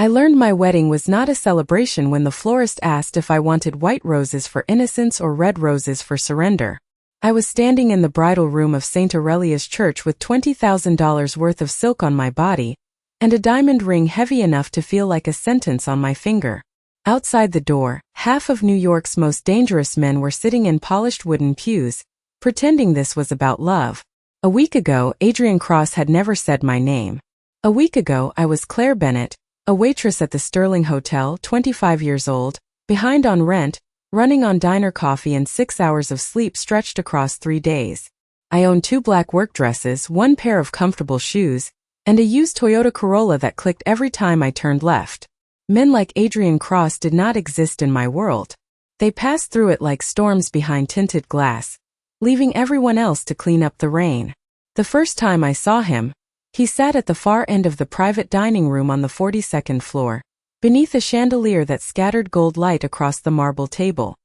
I learned my wedding was not a celebration when the florist asked if I wanted white roses for innocence or red roses for surrender. I was standing in the bridal room of St. Aurelia's church with $20,000 worth of silk on my body, and a diamond ring heavy enough to feel like a sentence on my finger. Outside the door, half of New York's most dangerous men were sitting in polished wooden pews, pretending this was about love. A week ago, Adrian Cross had never said my name. A week ago, I was Claire Bennett, a waitress at the Sterling Hotel, 25 years old, behind on rent, running on diner coffee and 6 hours of sleep stretched across 3 days. I owned 2 black work dresses, 1 pair of comfortable shoes, and a used Toyota Corolla that clicked every time I turned left. Men like Adrian Cross did not exist in my world. They passed through it like storms behind tinted glass, leaving everyone else to clean up the rain. The first time I saw him, he sat at the far end of the private dining room on the 42nd floor, beneath a chandelier that scattered gold light across the marble table.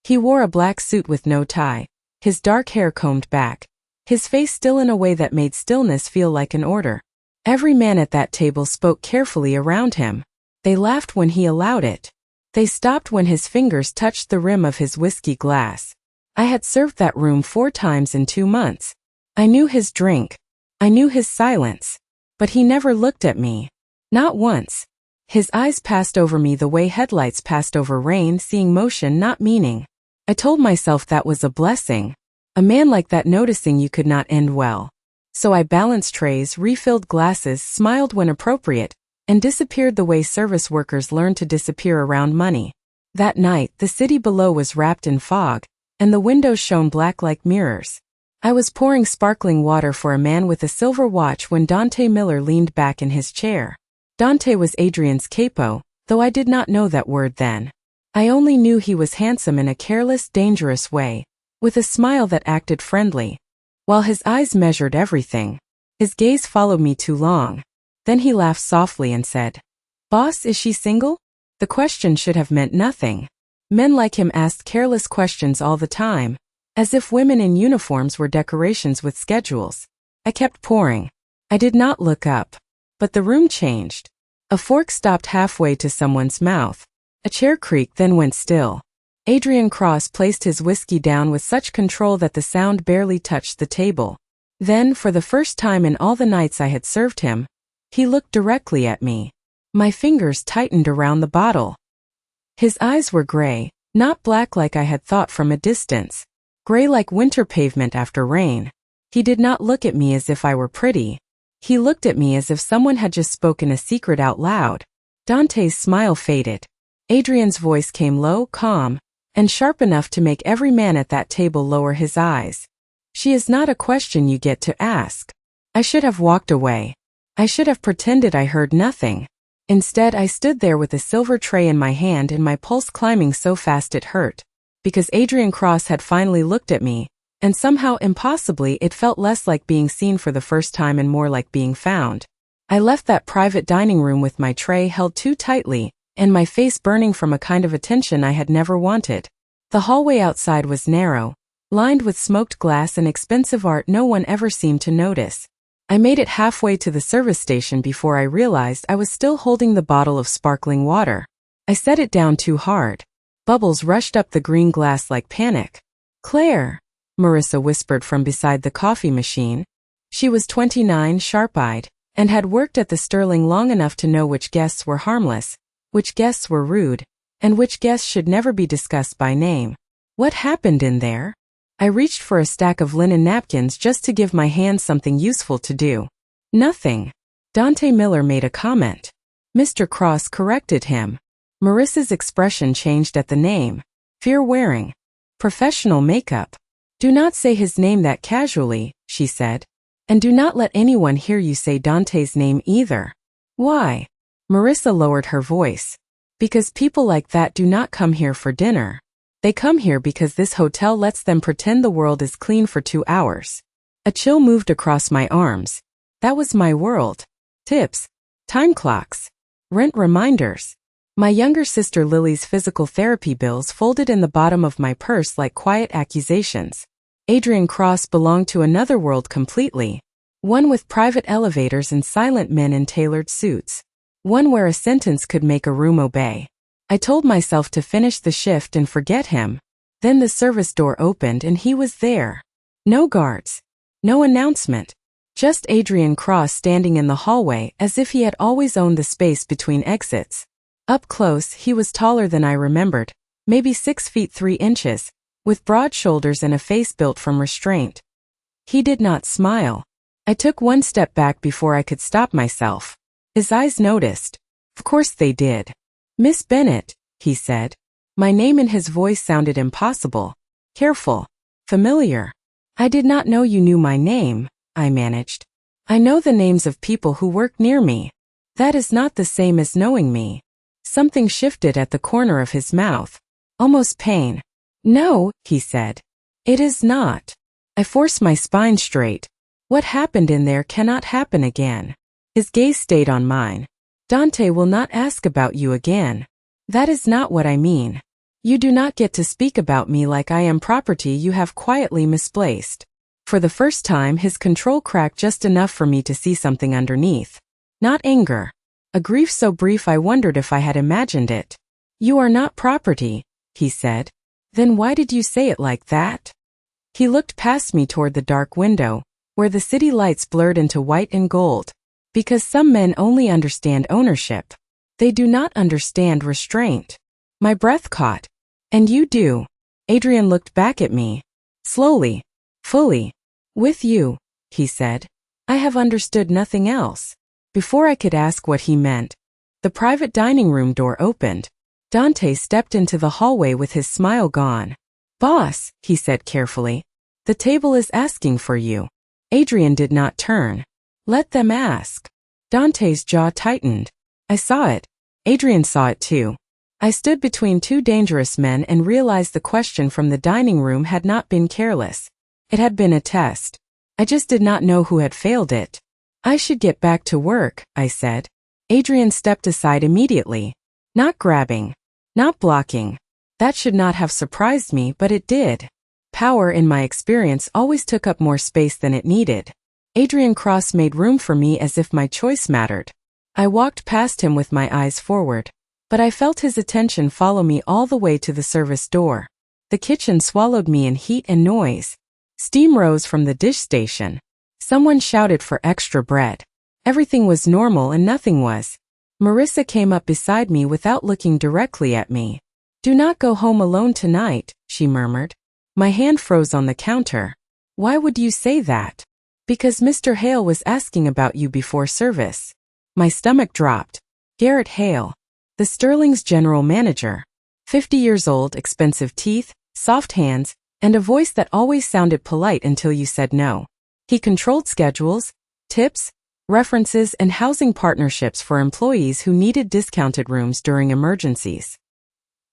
He wore a black suit with no tie, his dark hair combed back, his face still in a way that made stillness feel like an order. Every man at that table spoke carefully around him. They laughed when he allowed it. They stopped when his fingers touched the rim of his whiskey glass. I had served that room 4 times in 2 months. I knew his drink. I knew his silence. But he never looked at me. Not once. His eyes passed over me the way headlights passed over rain, seeing motion, not meaning. I told myself that was a blessing. A man like that noticing you could not end well. So I balanced trays, refilled glasses, smiled when appropriate, and disappeared the way service workers learn to disappear around money. That night, the city below was wrapped in fog, and the windows shone black like mirrors. I was pouring sparkling water for a man with a silver watch when Dante Miller leaned back in his chair. Dante was Adrian's capo, though I did not know that word then. I only knew he was handsome in a careless, dangerous way, with a smile that acted friendly. While his eyes measured everything, his gaze followed me too long. Then he laughed softly and said, "Boss, is she single?" The question should have meant nothing. Men like him asked careless questions all the time, as if women in uniforms were decorations with schedules. I kept pouring. I did not look up. But the room changed. A fork stopped halfway to someone's mouth. A chair creaked, then went still. Adrian Cross placed his whiskey down with such control that the sound barely touched the table. Then, for the first time in all the nights I had served him, he looked directly at me. My fingers tightened around the bottle. His eyes were gray, not black like I had thought from a distance. Gray like winter pavement after rain. He did not look at me as if I were pretty. He looked at me as if someone had just spoken a secret out loud. Dante's smile faded. Adrian's voice came low, calm, and sharp enough to make every man at that table lower his eyes. "She is not a question you get to ask." I should have walked away. I should have pretended I heard nothing. Instead, I stood there with a silver tray in my hand and my pulse climbing so fast it hurt. Because Adrian Cross had finally looked at me, and somehow impossibly it felt less like being seen for the first time and more like being found. I left that private dining room with my tray held too tightly, and my face burning from a kind of attention I had never wanted. The hallway outside was narrow, lined with smoked glass and expensive art no one ever seemed to notice. I made it halfway to the service station before I realized I was still holding the bottle of sparkling water. I set it down too hard. Bubbles rushed up the green glass like panic. "Claire," Marissa whispered from beside the coffee machine. She was 29, sharp-eyed, and had worked at the Sterling long enough to know which guests were harmless, which guests were rude, and which guests should never be discussed by name. "What happened in there?" I reached for a stack of linen napkins just to give my hands something useful to do. "Nothing." Dante Miller made a comment. Mr. Cross corrected him. Marissa's expression changed at the name. "Fear-wearing. Professional makeup. Do not say his name that casually," she said. "And do not let anyone hear you say Dante's name either." "Why?" Marissa lowered her voice. "Because people like that do not come here for dinner. They come here because this hotel lets them pretend the world is clean for 2 hours. A chill moved across my arms. That was my world. Tips. Time clocks. Rent reminders. My younger sister Lily's physical therapy bills folded in the bottom of my purse like quiet accusations. Adrian Cross belonged to another world completely. One with private elevators and silent men in tailored suits. One where a sentence could make a room obey. I told myself to finish the shift and forget him. Then the service door opened and he was there. No guards. No announcement. Just Adrian Cross standing in the hallway as if he had always owned the space between exits. Up close, he was taller than I remembered, maybe 6 feet 3 inches, with broad shoulders and a face built from restraint. He did not smile. I took one step back before I could stop myself. His eyes noticed. Of course they did. "Miss Bennett," he said. My name in his voice sounded impossible. Careful. Familiar. "I did not know you knew my name," I managed. "I know the names of people who work near me. That is not the same as knowing me." Something shifted at the corner of his mouth. Almost pain. "No," he said. "It is not." I forced my spine straight. What happened in there cannot happen again. His gaze stayed on mine. "Dante will not ask about you again. That is not what I mean. You do not get to speak about me like I am property you have quietly misplaced." For the first time, his control cracked just enough for me to see something underneath. Not anger. A grief so brief I wondered if I had imagined it. "You are not property," he said. "Then why did you say it like that?" He looked past me toward the dark window, where the city lights blurred into white and gold. "Because some men only understand ownership. They do not understand restraint." My breath caught. "And you do." Adrian looked back at me. Slowly. Fully. "With you," he said. "I have understood nothing else." Before I could ask what he meant, the private dining room door opened. Dante stepped into the hallway with his smile gone. "Boss," he said carefully, "the table is asking for you." Adrian did not turn. "Let them ask." Dante's jaw tightened. I saw it. Adrian saw it too. I stood between two dangerous men and realized the question from the dining room had not been careless. It had been a test. I just did not know who had failed it. "I should get back to work," I said. Adrian stepped aside immediately. Not grabbing. Not blocking. That should not have surprised me, but it did. Power, in my experience, always took up more space than it needed. Adrian Cross made room for me as if my choice mattered. I walked past him with my eyes forward, but I felt his attention follow me all the way to the service door. The kitchen swallowed me in heat and noise. Steam rose from the dish station. Someone shouted for extra bread. Everything was normal and nothing was. Marissa came up beside me without looking directly at me. "Do not go home alone tonight," she murmured. My hand froze on the counter. "Why would you say that?" "Because Mr. Hale was asking about you before service." My stomach dropped. Garrett Hale. The Sterling's general manager. 50 years old, expensive teeth, soft hands, and a voice that always sounded polite until you said no. He controlled schedules, tips, references, and housing partnerships for employees who needed discounted rooms during emergencies.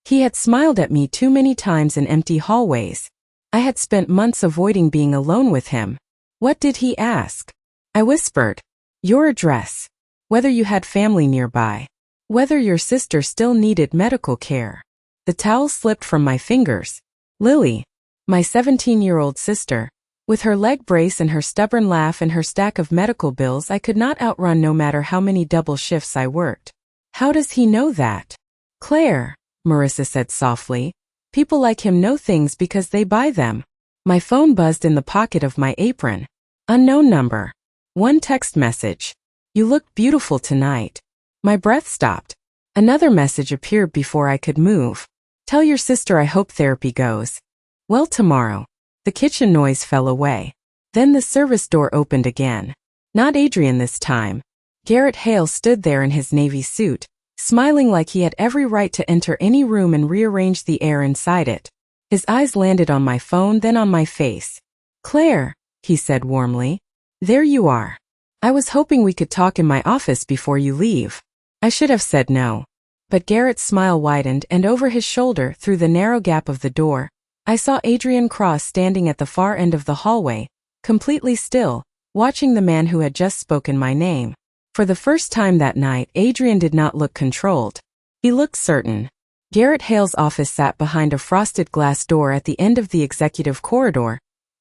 He had smiled at me too many times in empty hallways. I had spent months avoiding being alone with him. What did he ask? I whispered. "Your address. Whether you had family nearby. Whether your sister still needed medical care." The towel slipped from my fingers. Lily, my 17-year-old sister, with her leg brace and her stubborn laugh and her stack of medical bills I could not outrun no matter how many double shifts I worked. "How does he know that?" "Claire," Marissa said softly, "people like him know things because they buy them." My phone buzzed in the pocket of my apron. Unknown number. One text message. "You look beautiful tonight." My breath stopped. Another message appeared before I could move. "Tell your sister I hope therapy goes well tomorrow." The kitchen noise fell away. Then the service door opened again. Not Adrian this time. Garrett Hale stood there in his navy suit, smiling like he had every right to enter any room and rearrange the air inside it. His eyes landed on my phone, then on my face. "Claire," he said warmly. "There you are. I was hoping we could talk in my office before you leave." I should have said no. But Garrett's smile widened, and over his shoulder, through the narrow gap of the door, I saw Adrian Cross standing at the far end of the hallway, completely still, watching the man who had just spoken my name. For the first time that night, Adrian did not look controlled. He looked certain. Garrett Hale's office sat behind a frosted glass door at the end of the executive corridor,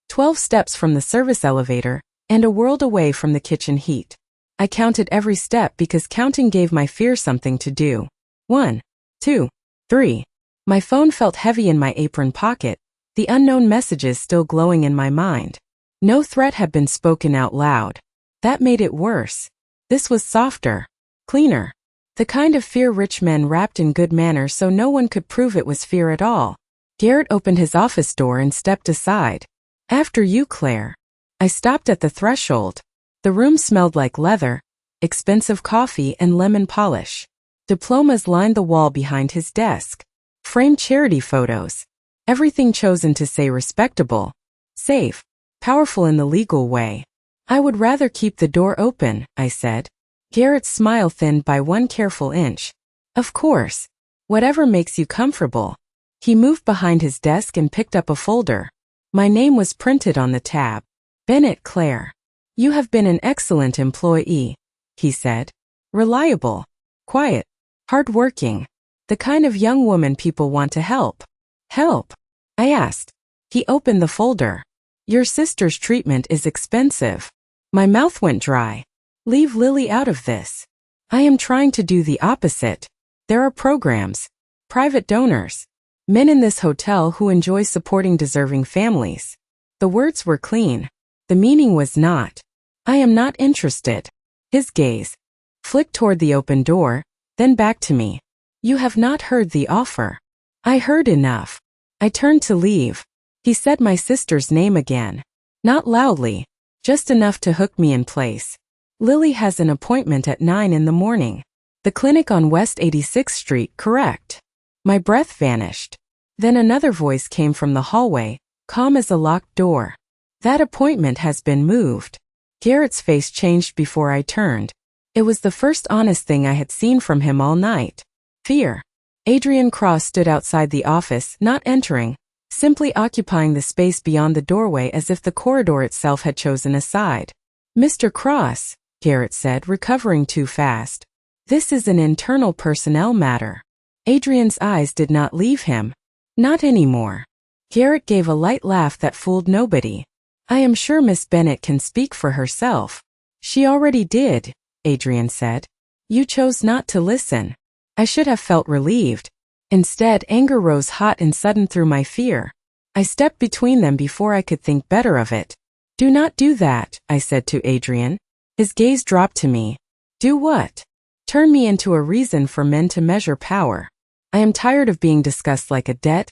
12 steps from the service elevator, and a world away from the kitchen heat. I counted every step because counting gave my fear something to do. 1, 2, 3. My phone felt heavy in my apron pocket, the unknown messages still glowing in my mind. No threat had been spoken out loud. That made it worse. This was softer, cleaner. The kind of fear rich men wrapped in good manners so no one could prove it was fear at all. Garrett opened his office door and stepped aside. After you, Claire. I stopped at the threshold. The room smelled like leather, expensive coffee and lemon polish. Diplomas lined the wall behind his desk. Framed charity photos. Everything chosen to say respectable, safe, powerful in the legal way. I would rather keep the door open, I said. Garrett's smile thinned by one careful inch. Of course. Whatever makes you comfortable. He moved behind his desk and picked up a folder. My name was printed on the tab. Bennett Claire. You have been an excellent employee, he said. Reliable, quiet, hardworking. The kind of young woman people want to help. Help? I asked. He opened the folder. Your sister's treatment is expensive. My mouth went dry. Leave Lily out of this. I am trying to do the opposite. There are programs, private donors, men in this hotel who enjoy supporting deserving families. The words were clean. The meaning was not. I am not interested. His gaze flicked toward the open door, then back to me. You have not heard the offer. I heard enough. I turned to leave. He said my sister's name again. Not loudly, just enough to hook me in place. Lily has an appointment at 9 in the morning. The clinic on West 86th Street, correct? My breath vanished. Then another voice came from the hallway, calm as a locked door. That appointment has been moved. Garrett's face changed before I turned. It was the first honest thing I had seen from him all night. Fear. Adrian Cross stood outside the office, not entering, simply occupying the space beyond the doorway as if the corridor itself had chosen a side. Mr. Cross, Garrett said, recovering too fast. This is an internal personnel matter. Adrian's eyes did not leave him. Not anymore. Garrett gave a light laugh that fooled nobody. I am sure Miss Bennett can speak for herself. She already did, Adrian said. You chose not to listen. I should have felt relieved. Instead, anger rose hot and sudden through my fear. I stepped between them before I could think better of it. Do not do that, I said to Adrian. His gaze dropped to me. Do what? Turn me into a reason for men to measure power. I am tired of being discussed like a debt,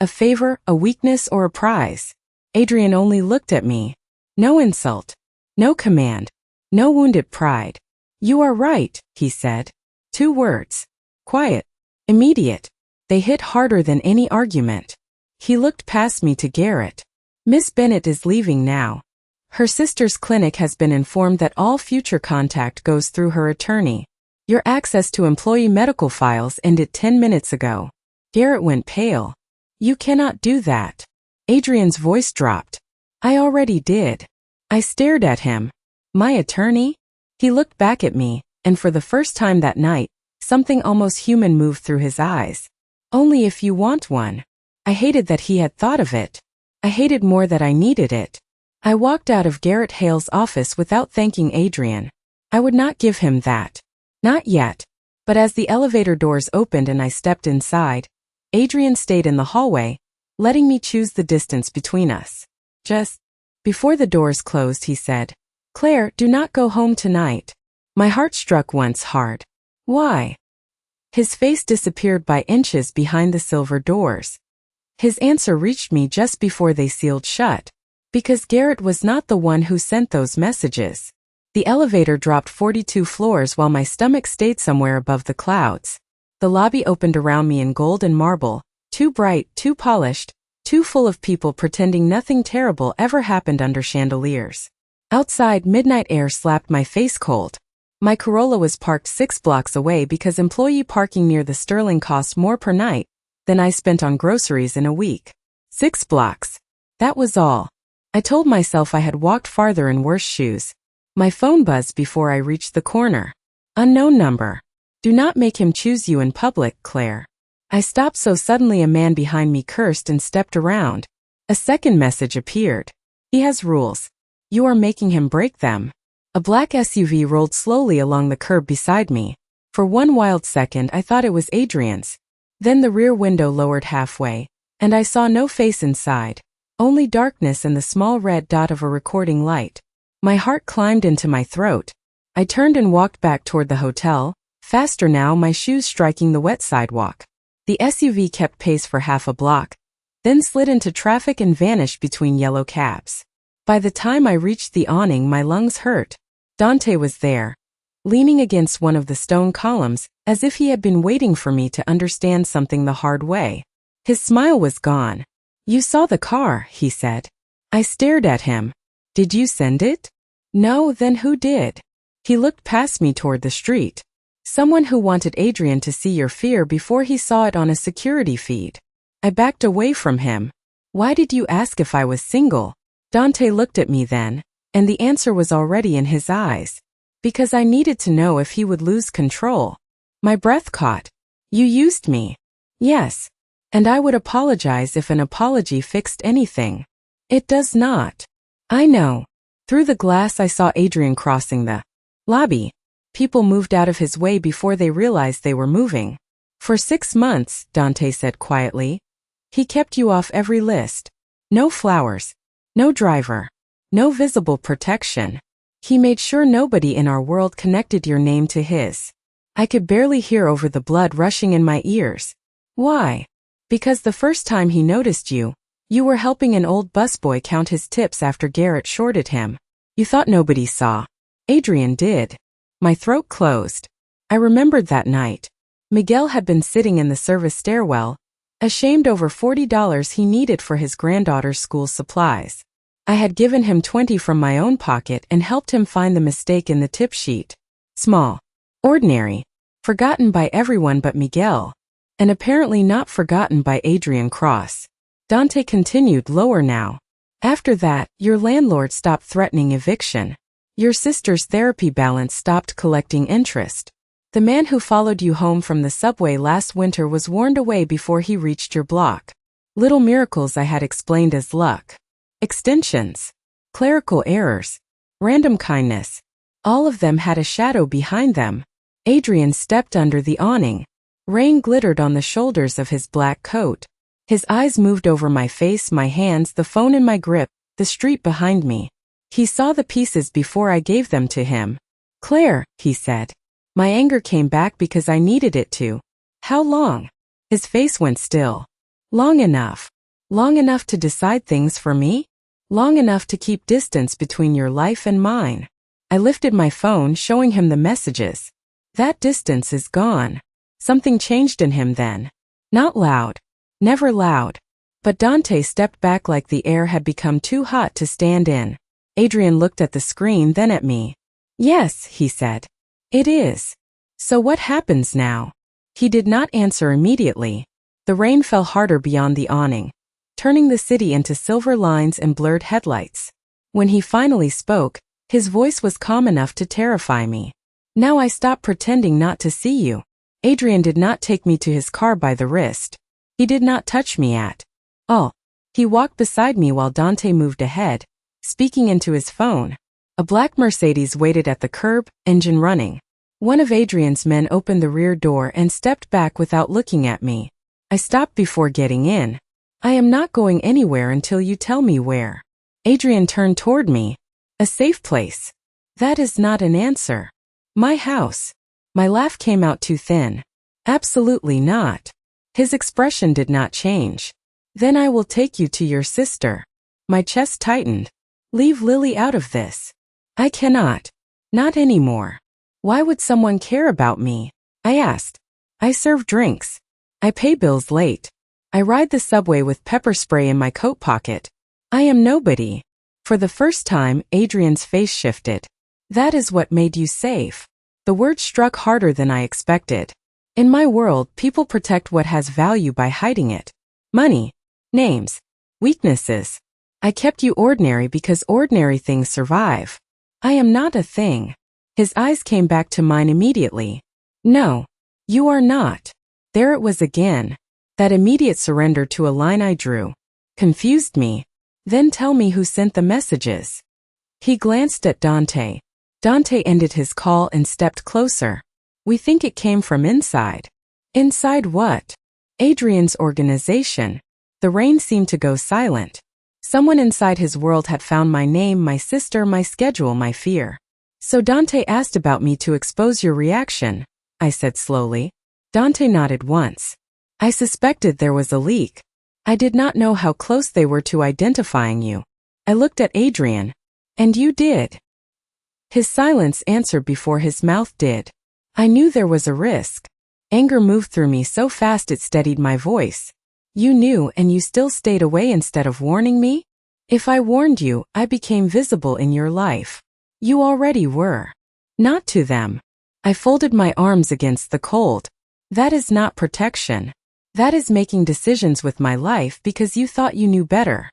a favor, a weakness, or a prize. Adrian only looked at me. No insult. No command. No wounded pride. You are right, he said. 2 words. Quiet. Immediate. They hit harder than any argument. He looked past me to Garrett. Miss Bennett is leaving now. Her sister's clinic has been informed that all future contact goes through her attorney. Your access to employee medical files ended 10 minutes ago. Garrett went pale. You cannot do that. Adrian's voice dropped. I already did. I stared at him. My attorney? He looked back at me, and for the first time that night, something almost human moved through his eyes. Only if you want one. I hated that he had thought of it. I hated more that I needed it. I walked out of Garrett Hale's office without thanking Adrian. I would not give him that. Not yet. But as the elevator doors opened and I stepped inside, Adrian stayed in the hallway, letting me choose the distance between us. Just before the doors closed, he said, Claire, do not go home tonight. My heart struck once hard. Why? His face disappeared by inches behind the silver doors. His answer reached me just before they sealed shut. Because Garrett was not the one who sent those messages. The elevator dropped 42 floors while my stomach stayed somewhere above the clouds. The lobby opened around me in gold and marble, too bright, too polished, too full of people pretending nothing terrible ever happened under chandeliers. Outside, midnight air slapped my face cold. My Corolla was parked 6 blocks away because employee parking near the Sterling cost more per night than I spent on groceries in a week. 6 blocks. That was all. I told myself I had walked farther in worse shoes. My phone buzzed before I reached the corner. Unknown number. Do not make him choose you in public, Claire. I stopped so suddenly a man behind me cursed and stepped around. A second message appeared. He has rules. You are making him break them. A black SUV rolled slowly along the curb beside me. For one wild second I thought it was Adrian's. Then the rear window lowered halfway, and I saw no face inside, only darkness and the small red dot of a recording light. My heart climbed into my throat. I turned and walked back toward the hotel, faster now, my shoes striking the wet sidewalk. The SUV kept pace for half a block, then slid into traffic and vanished between yellow cabs. By the time I reached the awning, my lungs hurt. Dante was there, leaning against one of the stone columns, as if he had been waiting for me to understand something the hard way. His smile was gone. "You saw the car," he said. I stared at him. "Did you send it?" "No, then who did?" He looked past me toward the street. "Someone who wanted Adrian to see your fear before he saw it on a security feed." I backed away from him. "Why did you ask if I was single?" Dante looked at me then, and the answer was already in his eyes. "Because I needed to know if he would lose control." My breath caught. "You used me." "Yes. And I would apologize if an apology fixed anything." "It does not." "I know." Through the glass I saw Adrian crossing the lobby. People moved out of his way before they realized they were moving. "For 6 months, Dante said quietly. He kept you off every list. No flowers. No driver. No visible protection. He made sure nobody in our world connected your name to his." I could barely hear over the blood rushing in my ears. "Why?" "Because the first time he noticed you, you were helping an old busboy count his tips after Garrett shorted him. You thought nobody saw. Adrian did." My throat closed. I remembered that night. Miguel had been sitting in the service stairwell, ashamed over $40 he needed for his granddaughter's school supplies. I had given him $20 from my own pocket and helped him find the mistake in the tip sheet. Small. Ordinary. Forgotten by everyone but Miguel. And apparently not forgotten by Adrian Cross. Dante continued lower now. "After that, your landlord stopped threatening eviction. Your sister's therapy balance stopped collecting interest. The man who followed you home from the subway last winter was warned away before he reached your block. Little miracles I had explained as luck. Extensions. Clerical errors. Random kindness. All of them had a shadow behind them." Adrian stepped under the awning. Rain glittered on the shoulders of his black coat. His eyes moved over my face, my hands, the phone in my grip, the street behind me. He saw the pieces before I gave them to him. "Claire," he said. My anger came back because I needed it to. "How long?" His face went still. "Long enough. Long enough to decide things for me? Long enough to keep distance between your life and mine." I lifted my phone, showing him the messages. "That distance is gone." Something changed in him then. Not loud. Never loud. But Dante stepped back like the air had become too hot to stand in. Adrian looked at the screen, then at me. "Yes," he said. "It is. So what happens now?" He did not answer immediately. The rain fell harder beyond the awning, turning the city into silver lines and blurred headlights. When he finally spoke, his voice was calm enough to terrify me. "Now I stop pretending not to see you." Adrian did not take me to his car by the wrist. He did not touch me at all. He walked beside me while Dante moved ahead, speaking into his phone. A black Mercedes waited at the curb, engine running. One of Adrian's men opened the rear door and stepped back without looking at me. I stopped before getting in. "I am not going anywhere until you tell me where." Adrian turned toward me. "A safe place." "That is not an answer." "My house." My laugh came out too thin. "Absolutely not." His expression did not change. "Then I will take you to your sister." My chest tightened. "Leave Lily out of this." "I cannot. Not anymore." "Why would someone care about me?" I asked. "I serve drinks. I pay bills late. I ride the subway with pepper spray in my coat pocket. I am nobody." For the first time, Adrian's face shifted. "That is what made you safe." The word struck harder than I expected. In my world, people protect what has value by hiding it. Money, names, weaknesses. I kept you ordinary because ordinary things survive. I am not a thing. His eyes came back to mine immediately. "No, you are not." There it was again. That immediate surrender to a line I drew. Confused me. "Then tell me who sent the messages." He glanced at Dante. Dante ended his call and stepped closer. We think it came from inside. Inside what? Adrian's organization. The rain seemed to go silent. Someone inside his world had found my name, my sister, my schedule, my fear. So Dante asked about me to expose your reaction, I said slowly. Dante nodded once. I suspected there was a leak. I did not know how close they were to identifying you. I looked at Adrian. And you did. His silence answered before his mouth did. I knew there was a risk. Anger moved through me so fast it steadied my voice. You knew and you still stayed away instead of warning me? If I warned you, I became visible in your life. You already were. Not to them. I folded my arms against the cold. That is not protection. That is making decisions with my life because you thought you knew better.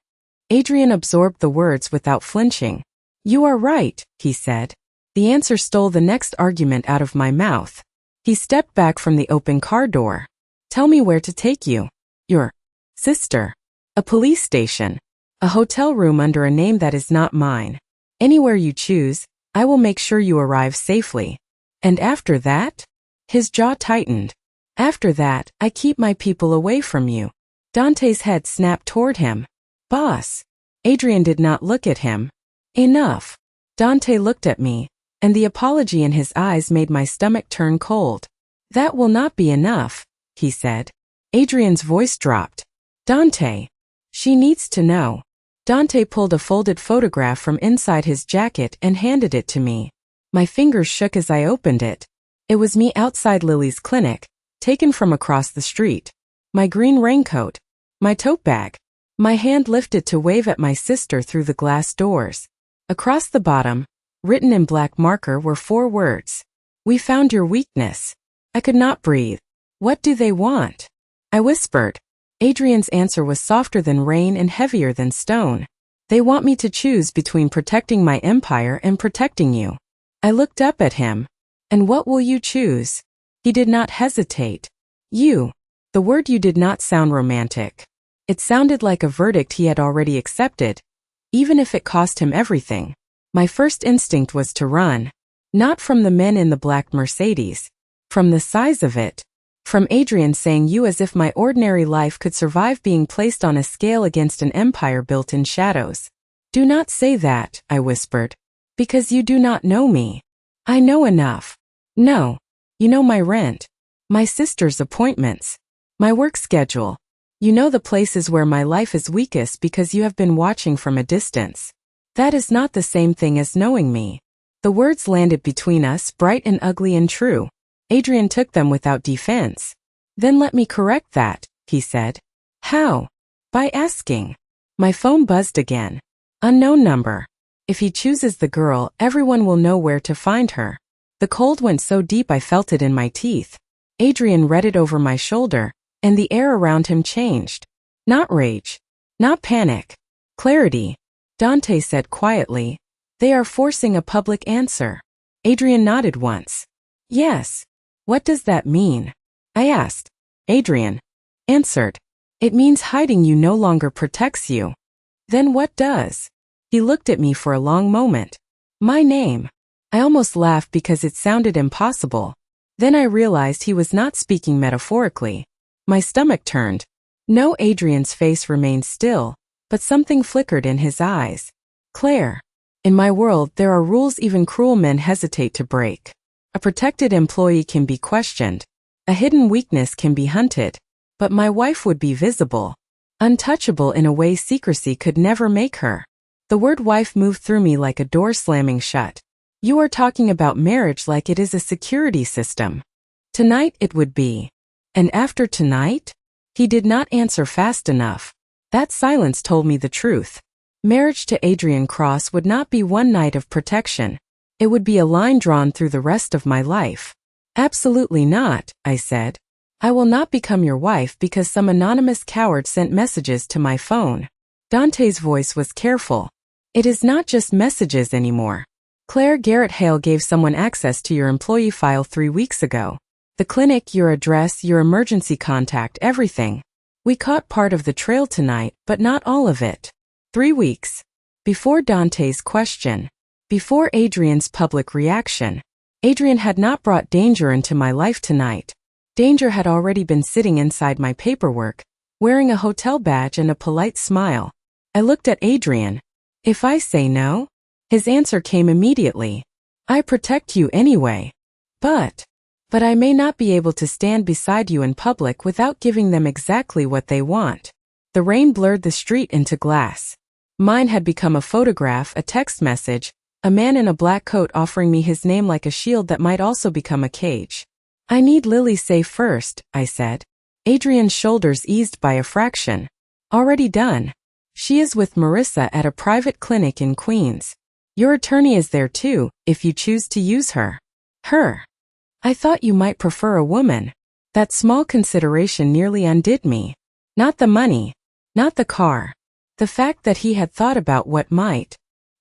Adrian absorbed the words without flinching. You are right, he said. The answer stole the next argument out of my mouth. He stepped back from the open car door. Tell me where to take you. Your sister. A police station. A hotel room under a name that is not mine. Anywhere you choose, I will make sure you arrive safely. And after that? His jaw tightened. After that, I keep my people away from you. Dante's head snapped toward him. Boss. Adrian did not look at him. Enough. Dante looked at me, and the apology in his eyes made my stomach turn cold. That will not be enough, he said. Adrian's voice dropped. Dante. She needs to know. Dante pulled a folded photograph from inside his jacket and handed it to me. My fingers shook as I opened it. It was me outside Lily's clinic, taken from across the street. My green raincoat. My tote bag. My hand lifted to wave at my sister through the glass doors. Across the bottom, written in black marker, were 4 words. We found your weakness. I could not breathe. What do they want? I whispered. Adrian's answer was softer than rain and heavier than stone. They want me to choose between protecting my empire and protecting you. I looked up at him. And what will you choose? He did not hesitate. You. The word you did not sound romantic. It sounded like a verdict he had already accepted, even if it cost him everything. My first instinct was to run. Not from the men in the black Mercedes. From the size of it. From Adrian saying you as if my ordinary life could survive being placed on a scale against an empire built in shadows. Do not say that, I whispered. Because you do not know me. I know enough. No. You know my rent. My sister's appointments. My work schedule. You know the places where my life is weakest because you have been watching from a distance. That is not the same thing as knowing me. The words landed between us, bright and ugly and true. Adrian took them without defense. Then let me correct that, he said. How? By asking. My phone buzzed again. Unknown number. If he chooses the girl, everyone will know where to find her. The cold went so deep I felt it in my teeth. Adrian read it over my shoulder, and the air around him changed. Not rage. Not panic. Clarity. Dante said quietly. They are forcing a public answer. Adrian nodded once. Yes. What does that mean? I asked. Adrian answered. It means hiding you no longer protects you. Then what does? He looked at me for a long moment. My name. I almost laughed because it sounded impossible. Then I realized he was not speaking metaphorically. My stomach turned. No, Adrian's face remained still, but something flickered in his eyes. Claire. In my world, there are rules even cruel men hesitate to break. A protected employee can be questioned. A hidden weakness can be hunted. But my wife would be visible. Untouchable in a way secrecy could never make her. The word wife moved through me like a door slamming shut. You are talking about marriage like it is a security system. Tonight it would be. And after tonight? He did not answer fast enough. That silence told me the truth. Marriage to Adrian Cross would not be one night of protection. It would be a line drawn through the rest of my life. Absolutely not, I said. I will not become your wife because some anonymous coward sent messages to my phone. Dante's voice was careful. It is not just messages anymore. Claire Garrett Hale gave someone access to your employee file 3 weeks ago. The clinic, your address, your emergency contact, everything. We caught part of the trail tonight, but not all of it. 3 weeks. Before Dante's question. Before Adrian's public reaction, Adrian had not brought danger into my life tonight. Danger had already been sitting inside my paperwork, wearing a hotel badge and a polite smile. I looked at Adrian. If I say no? His answer came immediately. I protect you anyway. But I may not be able to stand beside you in public without giving them exactly what they want. The rain blurred the street into glass. Mine had become a photograph, a text message, a man in a black coat offering me his name like a shield that might also become a cage. I need Lily safe first, I said. Adrian's shoulders eased by a fraction. Already done. She is with Marissa at a private clinic in Queens. Your attorney is there too, if you choose to use her. Her. I thought you might prefer a woman. That small consideration nearly undid me. Not the money. Not the car. The fact that he had thought about what might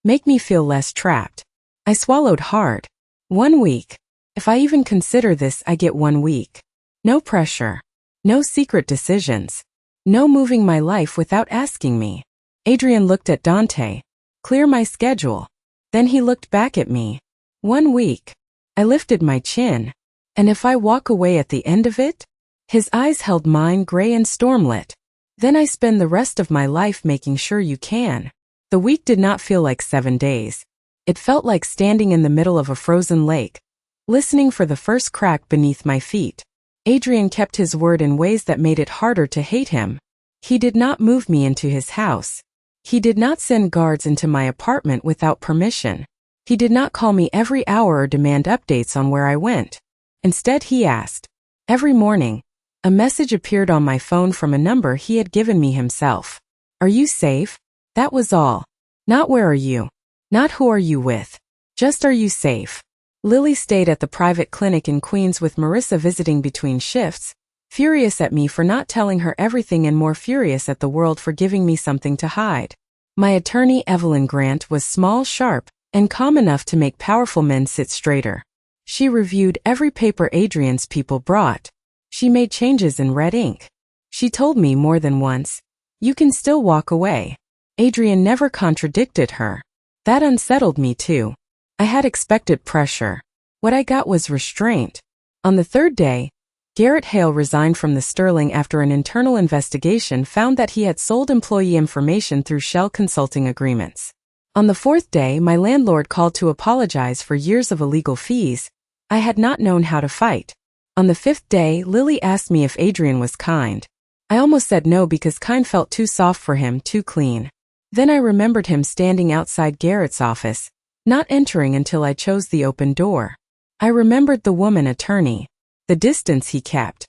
make me feel less trapped. I swallowed hard. 1 week. If I even consider this, I get 1 week. No pressure. No secret decisions. No moving my life without asking me. Adrian looked at Dante. Clear my schedule. Then he looked back at me. 1 week. I lifted my chin. And if I walk away at the end of it? His eyes held mine, gray and stormlit. Then I spend the rest of my life making sure you can. The week did not feel like 7 days. It felt like standing in the middle of a frozen lake, listening for the first crack beneath my feet. Adrian kept his word in ways that made it harder to hate him. He did not move me into his house. He did not send guards into my apartment without permission. He did not call me every hour or demand updates on where I went. Instead, he asked. Every morning, a message appeared on my phone from a number he had given me himself. Are you safe? That was all. Not where are you? Not who are you with? Just are you safe? Lily stayed at the private clinic in Queens with Marissa visiting between shifts, furious at me for not telling her everything and more furious at the world for giving me something to hide. My attorney, Evelyn Grant, was small, sharp, and calm enough to make powerful men sit straighter. She reviewed every paper Adrian's people brought. She made changes in red ink. She told me more than once, you can still walk away. Adrian never contradicted her. That unsettled me too. I had expected pressure. What I got was restraint. On the 3rd day, Garrett Hale resigned from the Sterling after an internal investigation found that he had sold employee information through shell consulting agreements. On the 4th day, my landlord called to apologize for years of illegal fees. I had not known how to fight. On the 5th day, Lily asked me if Adrian was kind. I almost said no because kind felt too soft for him, too clean. Then I remembered him standing outside Garrett's office, not entering until I chose the open door. I remembered the woman attorney, the distance he kept.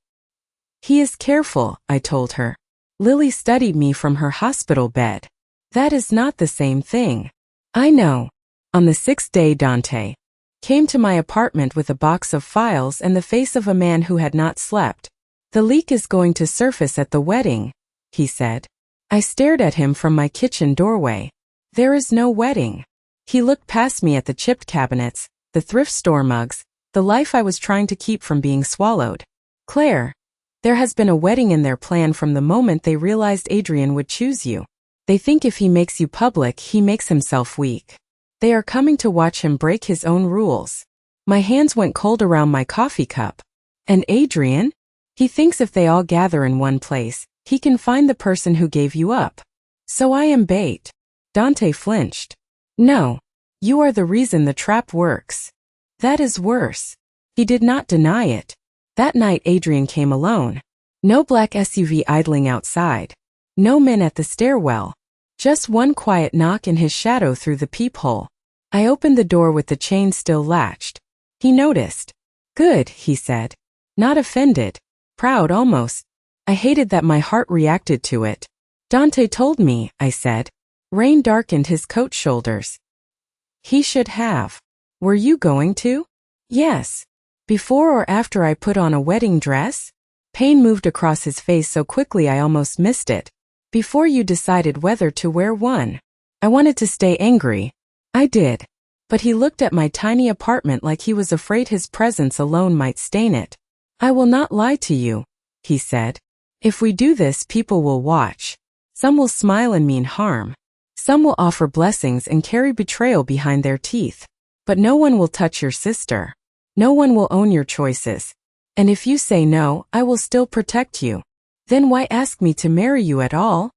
He is careful, I told her. Lily studied me from her hospital bed. That is not the same thing. I know. On the 6th day, Dante came to my apartment with a box of files and the face of a man who had not slept. The leak is going to surface at the wedding, he said. I stared at him from my kitchen doorway. There is no wedding. He looked past me at the chipped cabinets, the thrift store mugs, the life I was trying to keep from being swallowed. Claire, there has been a wedding in their plan from the moment they realized Adrian would choose you. They think if he makes you public, he makes himself weak. They are coming to watch him break his own rules. My hands went cold around my coffee cup. And Adrian? He thinks if they all gather in one place, he can find the person who gave you up. So I am bait. Dante flinched. No. You are the reason the trap works. That is worse. He did not deny it. That night Adrian came alone. No black SUV idling outside. No men at the stairwell. Just one quiet knock and his shadow through the peephole. I opened the door with the chain still latched. He noticed. Good, he said. Not offended. Proud almost. I hated that my heart reacted to it. Dante told me, I said. Rain darkened his coat shoulders. He should have. Were you going to? Yes. Before or after I put on a wedding dress? Pain moved across his face so quickly I almost missed it. Before you decided whether to wear one. I wanted to stay angry. I did. But he looked at my tiny apartment like he was afraid his presence alone might stain it. I will not lie to you, he said. If we do this, people will watch. Some will smile and mean harm. Some will offer blessings and carry betrayal behind their teeth. But no one will touch your sister. No one will own your choices. And if you say no, I will still protect you. Then why ask me to marry you at all?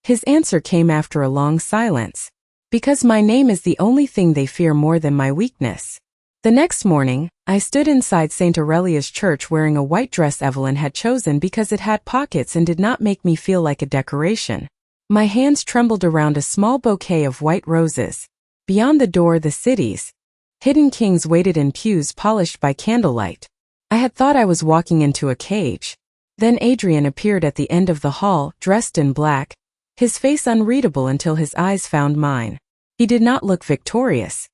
His answer came after a long silence. Because my name is the only thing they fear more than my weakness. The next morning, I stood inside St. Aurelia's church wearing a white dress Evelyn had chosen because it had pockets and did not make me feel like a decoration. My hands trembled around a small bouquet of white roses. Beyond the door, the cities. Hidden kings waited in pews polished by candlelight. I had thought I was walking into a cage. Then Adrian appeared at the end of the hall, dressed in black, his face unreadable until his eyes found mine. He did not look victorious.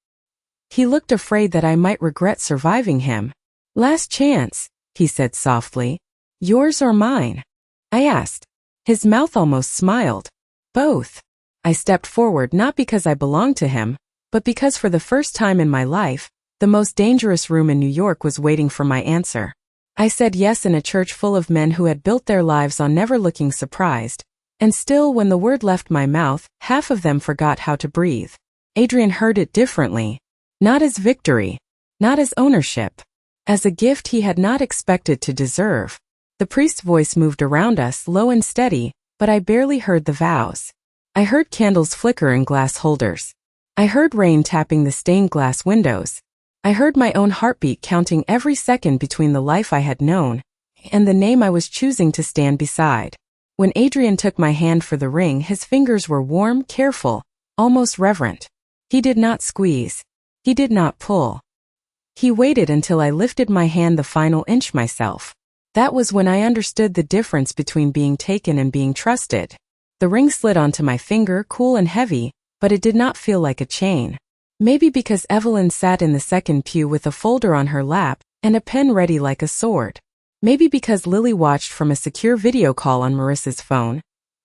He looked afraid that I might regret surviving him. Last chance, he said softly. Yours or mine? I asked. His mouth almost smiled. Both. I stepped forward not because I belonged to him, but because for the first time in my life, the most dangerous room in New York was waiting for my answer. I said yes in a church full of men who had built their lives on never looking surprised, and still when the word left my mouth, half of them forgot how to breathe. Adrian heard it differently. Not as victory, not as ownership, as a gift he had not expected to deserve. The priest's voice moved around us, low and steady, but I barely heard the vows. I heard candles flicker in glass holders. I heard rain tapping the stained glass windows. I heard my own heartbeat counting every second between the life I had known and the name I was choosing to stand beside. When Adrian took my hand for the ring, his fingers were warm, careful, almost reverent. He did not squeeze. He did not pull. He waited until I lifted my hand the final inch myself. That was when I understood the difference between being taken and being trusted. The ring slid onto my finger, cool and heavy, but it did not feel like a chain. Maybe because Evelyn sat in the second pew with a folder on her lap and a pen ready like a sword. Maybe because Lily watched from a secure video call on Marissa's phone,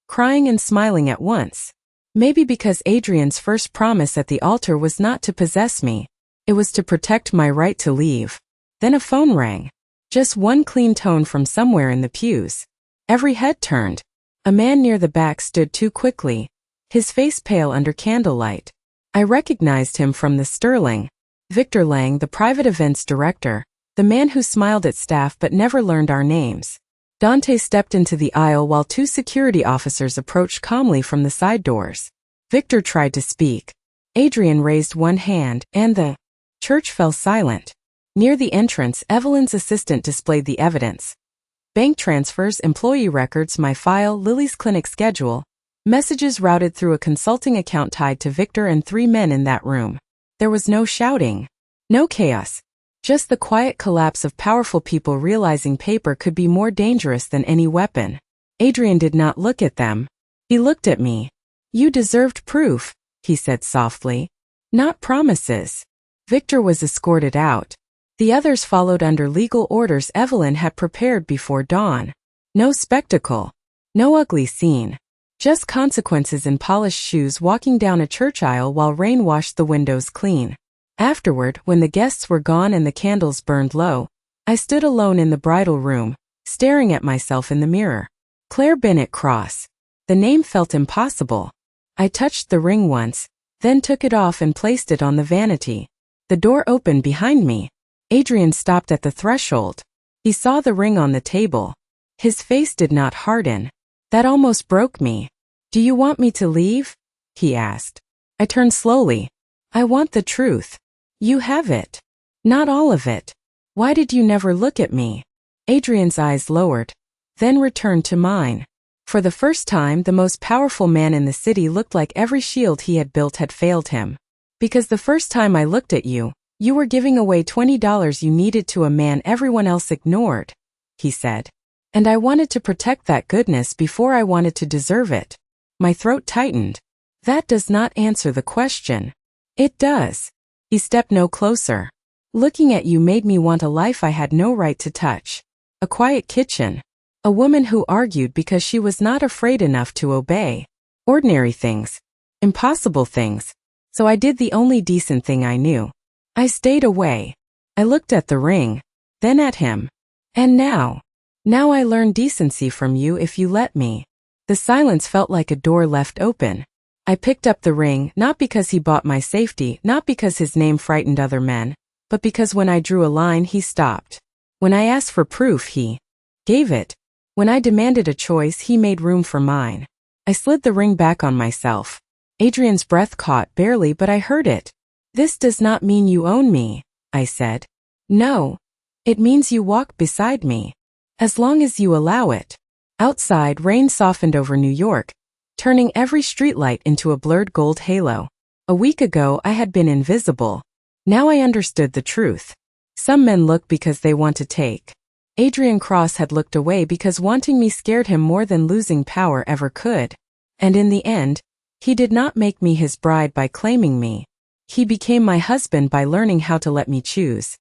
crying and smiling at once. Maybe because Adrian's first promise at the altar was not to possess me. It was to protect my right to leave. Then a phone rang. Just one clean tone from somewhere in the pews. Every head turned. A man near the back stood too quickly, his face pale under candlelight. I recognized him from the Sterling. Victor Lang, the private events director, the man who smiled at staff but never learned our names. Dante stepped into the aisle while two security officers approached calmly from the side doors. Victor tried to speak. Adrian raised one hand, and the church fell silent. Near the entrance, Evelyn's assistant displayed the evidence. Bank transfers, employee records, my file, Lily's clinic schedule, messages routed through a consulting account tied to Victor and 3 men in that room. There was no shouting, no chaos. Just the quiet collapse of powerful people realizing paper could be more dangerous than any weapon. Adrian did not look at them. He looked at me. You deserved proof, he said softly. Not promises. Victor was escorted out. The others followed under legal orders Evelyn had prepared before dawn. No spectacle. No ugly scene. Just consequences in polished shoes walking down a church aisle while rain washed the windows clean. Afterward, when the guests were gone and the candles burned low, I stood alone in the bridal room, staring at myself in the mirror. Claire Bennett Cross. The name felt impossible. I touched the ring once, then took it off and placed it on the vanity. The door opened behind me. Adrian stopped at the threshold. He saw the ring on the table. His face did not harden. That almost broke me. Do you want me to leave? He asked. I turned slowly. I want the truth. You have it. Not all of it. Why did you never look at me? Adrian's eyes lowered, then returned to mine. For the first time, the most powerful man in the city looked like every shield he had built had failed him. Because the first time I looked at you, you were giving away $20 you needed to a man everyone else ignored, he said. And I wanted to protect that goodness before I wanted to deserve it. My throat tightened. That does not answer the question. It does. He stepped no closer. Looking at you made me want a life I had no right to touch. A quiet kitchen. A woman who argued because she was not afraid enough to obey. Ordinary things. Impossible things. So I did the only decent thing I knew. I stayed away. I looked at the ring, then at him. And now I learn decency from you if you let me. The silence felt like a door left open. I picked up the ring, not because he bought my safety, not because his name frightened other men, but because when I drew a line he stopped. When I asked for proof he gave it. When I demanded a choice he made room for mine. I slid the ring back on myself. Adrian's breath caught barely, but I heard it. "This does not mean you own me," I said. "No. It means you walk beside me. As long as you allow it." Outside, rain softened over New York, turning every streetlight into a blurred gold halo. A week ago I had been invisible. Now I understood the truth. Some men look because they want to take. Adrian Cross had looked away because wanting me scared him more than losing power ever could. And in the end, he did not make me his bride by claiming me. He became my husband by learning how to let me choose.